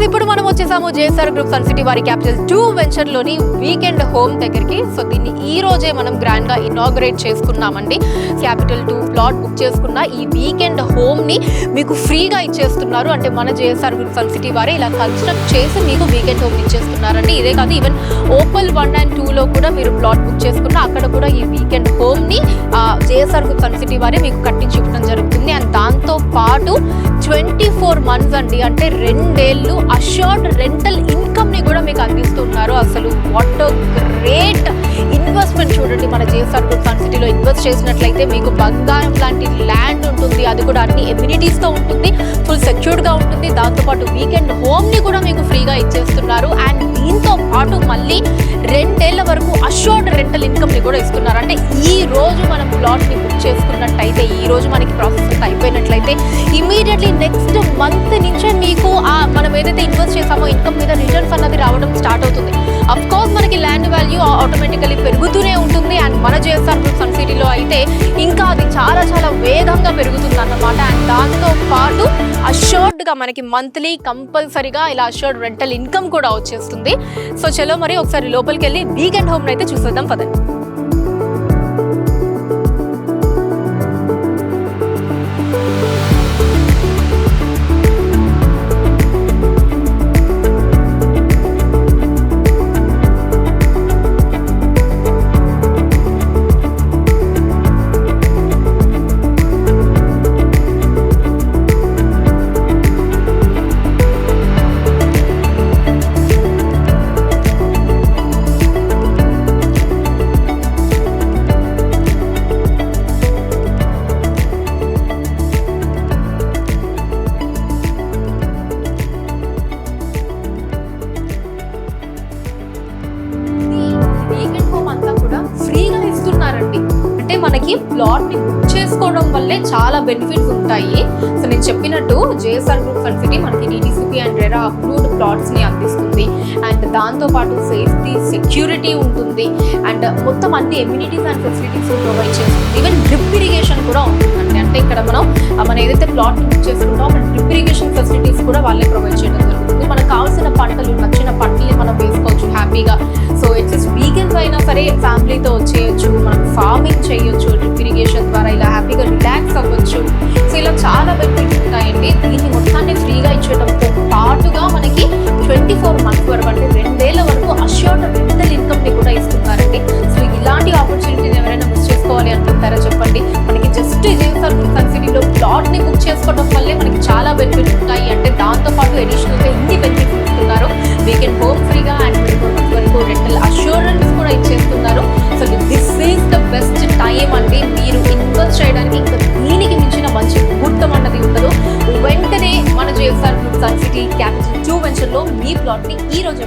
ఇప్పుడు మనం వచ్చేసాము జేఎస్ఆర్ గ్రూప్ సన్ సిటీ వారి క్యాపిటల్ 2 వెంచర్ లోని వీకెండ్ హోమ్ దగ్గరికి. సో దీన్ని ఈ రోజే మనం గ్రాండ్ గా ఇనాగ్రేట్ చేసుకున్నామండి. క్యాపిటల్ 2 ప్లాట్ బుక్ చేసుకున్న ఈ వీకెండ్ హోమ్ ని మీకు ఫ్రీగా ఇచ్చేస్తున్నారు. అంటే మన జేఎస్ఆర్ గ్రూప్ సన్ సిటీ వారే ఇలా కన్స్ట్రక్ట్ చేసి మీకు వీకెండ్ హోమ్ ఇచ్చేస్తున్నారండి. ఇదే కాదు, ఈవెన్ ఓపల్ 1 and 2 లో కూడా మీరు ప్లాట్ బుక్ చేసుకున్న అక్కడ కూడా ఈ వీకెండ్ హోమ్ ని జేఎస్ఆర్ గ్రూప్ సన్ సిటీ వారే మీకు కట్టించి ఇవ్వడం జరుగుతుంది. అండ్ దాంతో పాటు 24 months అండి, అంటే 2 ఏళ్ళు అష్యూర్డ్ రెంటల్ ఇన్కమ్ ని కూడా మీకు అందిస్తున్నారు. అసలు వాట్ గ్రేట్ ఇన్వెస్ట్మెంట్ చూడండి. మన జేఎస్ఆర్ గ్రూప్ సన్ సిటీలో ఇన్వెస్ట్ చేసినట్లయితే మీకు బంగారం లాంటి ల్యాండ్ ఉంటుంది, అది కూడా అన్ని ఎమ్యూనిటీస్ తో ఉంటుంది, ఫుల్ సెక్యూర్డ్ గా ఉంటుంది. దాంతోపాటు వీకెండ్ హోమ్ ని కూడా మీకు ఫ్రీగా ఇచ్చేస్తున్నారు. అండ్ దీంతో పాటు మళ్ళీ 2 ఏళ్ల వరకు అష్యూర్డ్ రెంటల్ ఇన్కమ్ ని కూడా ఇస్తున్నారు. అంటే ఈ రోజు మనం ప్లాట్ ని బుక్ చేసుకున్నట్టయితే, ఈ రోజు మనకి ప్రాసెస్ అంతా అయిపోయినట్లయితే ఇమీడియట్లీ నెక్స్ట్ మంత్ నుంచే మీకు మనం ఏదైతే ఇన్వెస్ట్ చేసామో ఇన్కమ్ మీద రిటర్న్స్ అన్నది రావడం స్టార్ట్ అవుతుంది. అఫ్ కోర్స్ మనకి ల్యాండ్ వాల్యూ ఆటోమేటికలీ పెరుగుతూనే ఉంటుంది. అండ్ మన జేఎస్ఆర్ గ్రూప్ సన్ సిటీలో అయితే ఇంకా అది చాలా చాలా వేగంగా పెరుగుతుంది అన్నమాట. అండ్ దాంతో పాటు అష్యూర్డ్ గా మనకి మంత్లీ కంపల్సరీగా ఇలా అష్యూర్డ్ రెంటల్ ఇన్కమ్ కూడా వచ్చేస్తుంది. సో చలో మరి ఒకసారి లోపలికి వెళ్ళి వీకెండ్ హోమ్ అయితే చూసేద్దాం పదండి. అంటే మనకి ప్లాట్ ని బుక్ చేసుకోవడం వల్లే చాలా బెనిఫిట్స్ ఉంటాయి. సో నేను చెప్పినట్టు జేఎస్ఆర్ గ్రూప్ సన్ సిటీ మనకి DTCP and RERA approved plots ని అందిస్తుంది. అండ్ దాంతో పాటు సేఫ్టీ, సెక్యూరిటీ ఉంటుంది. అండ్ మొత్తం అన్ని ఎమ్యూనిటీస్ అండ్ ఫెసిలిటీస్ ప్రొవైడ్ చేస్తుంది. ఈవెన్ డ్రిప్ ఇరిగేషన్ కూడా ఉంటుందండి. అంటే ఇక్కడ మనం ఏదైతే ప్లాట్ ని బుక్ చేసుకుంటామో మన డ్రిప్ ఇరిగేషన్ ఫెసిలిటీస్ కూడా వాళ్ళే ప్రొవైడ్ చేయడం జరుగుతుంది. మనకు కావాల్సిన పంటలు, నచ్చిన పంటల్ని మనం వేసుకోవచ్చు హ్యాపీగా. సో అట్లీస్ట్ వీకెండ్స్ అయినా సరే ఫ్యామిలీతో వచ్చేయచ్చు, మనం ఫార్మింగ్ చేయొచ్చు డ్రిప్ ఇరిగేషన్ ద్వారా, ఇలా హ్యాపీగా రిలాక్స్ అవ్వచ్చు. సో ఇలా చాలా బెనిఫిట్స్ ఉంటాయండి. దీన్ని మొత్తాన్ని ఫ్రీగా ఇచ్చేటంతో పాటుగా మనకి 24 months వరకు, అంటే 2 ఏళ్ల వరకు అష్యూర్డ్ రెంటల్ ఇన్కమ్ ని కూడా ఇస్తున్నారండి. సో ఇలాంటి ఆపర్చునిటీని ఎవరైనా మిస్ చేసుకోవాలి అనుకుంటారా చెప్పండి. మనకి జస్ట్ జేఎస్ఆర్ గ్రూప్ సన్ సిటీలో ప్లాట్ ని బుక్ చేసుకోవడం వల్లే మనకి చాలా బెనిఫిట్స్ ఉంటాయి. అంటే దాంతో పాటు అడిషనల్ గా ఇన్ని బెనిఫిట్స్ ఇస్తున్నారు. వీకెండ్ హోమ్ ఫ్రీగా అండ్ 24 months వరకు రెంటల్ అష్యూరెన్స్ కూడా ఇచ్చేస్తున్నారు. So this is the best time అండి. మీరు ఇన్వెస్ట్ చేయడానికి ఇంకా దీనికి మించిన మంచి ముహూర్తం అన్నది ఉండదు. వెంటనే మన JSR group Sun City Capital 2 venture లో మీ ప్లాట్ ని ఈ రోజు